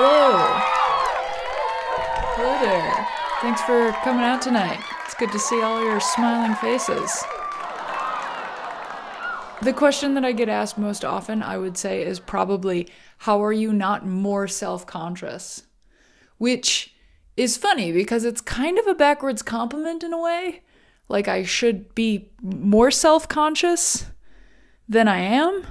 Hello. Hello there. Thanks for coming out tonight. It's good to see all your smiling faces. The question that I get asked most often, I would say, is probably, how are you not more self-conscious? Which is funny because it's kind of a backwards compliment in a way. Like I should be more self-conscious than I am.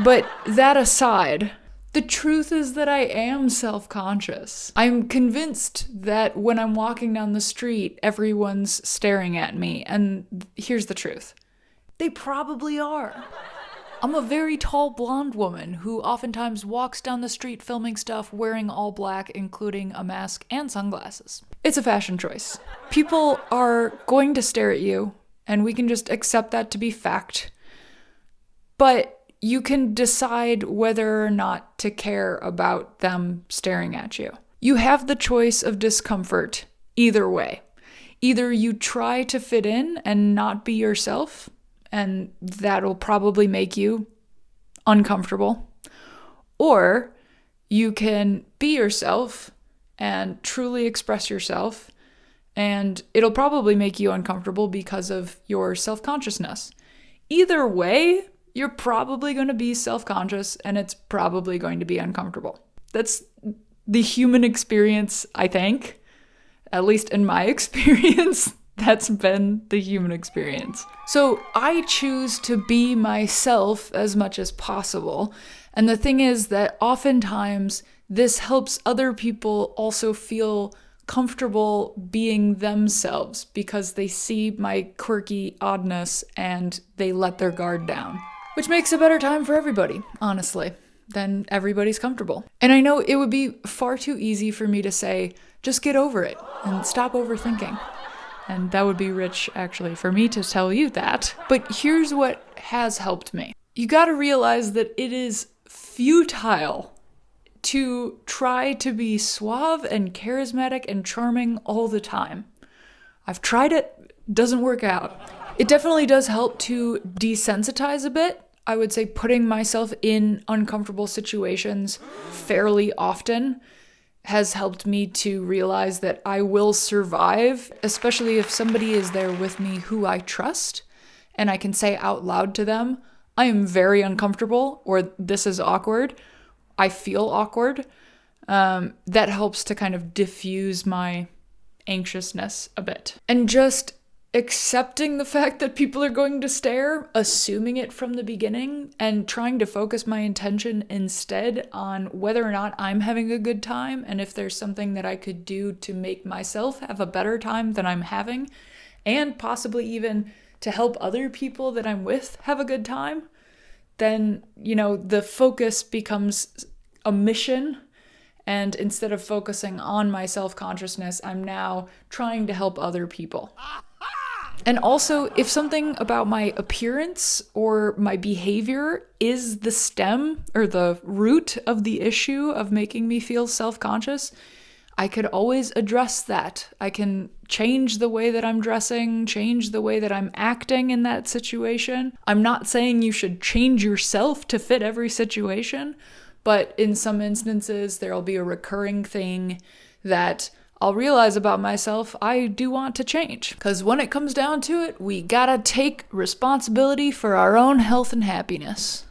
But that aside, the truth is that I am self-conscious. I'm convinced that when I'm walking down the street, everyone's staring at me. And here's the truth. They probably are. I'm a very tall blonde woman who oftentimes walks down the street filming stuff wearing all black, including a mask and sunglasses. It's a fashion choice. People are going to stare at you, and we can just accept that to be fact. But you can decide whether or not to care about them staring at you. You have the choice of discomfort either way. Either you try to fit in and not be yourself, and that'll probably make you uncomfortable. Or you can be yourself and truly express yourself, and it'll probably make you uncomfortable because of your self-consciousness. Either way, you're probably going to be self-conscious and it's probably going to be uncomfortable. That's the human experience, I think. At least in my experience, that's been the human experience. So I choose to be myself as much as possible. And the thing is that oftentimes this helps other people also feel comfortable being themselves because they see my quirky oddness and they let their guard down. Which makes a better time for everybody, honestly. Then everybody's comfortable. And I know it would be far too easy for me to say, just get over it and stop overthinking. And that would be rich, actually, for me to tell you that. But here's what has helped me. You gotta realize that it is futile to try to be suave and charismatic and charming all the time. I've tried it, doesn't work out. It definitely does help to desensitize a bit. I would say putting myself in uncomfortable situations fairly often has helped me to realize that I will survive, especially if somebody is there with me who I trust and I can say out loud to them, I am very uncomfortable, or this is awkward. I feel awkward. That helps to kind of diffuse my anxiousness a bit. And just accepting the fact that people are going to stare, assuming it from the beginning, and trying to focus my intention instead on whether or not I'm having a good time, and if there's something that I could do to make myself have a better time than I'm having, and possibly even to help other people that I'm with have a good time, then, the focus becomes a mission. And instead of focusing on my self-consciousness, I'm now trying to help other people. And also, if something about my appearance or my behavior is the stem or the root of the issue of making me feel self-conscious, I could always address that. I can change the way that I'm dressing, change the way that I'm acting in that situation. I'm not saying you should change yourself to fit every situation, but in some instances, there'll be a recurring thing that I'll realize about myself I do want to change. Because when it comes down to it, we gotta take responsibility for our own health and happiness.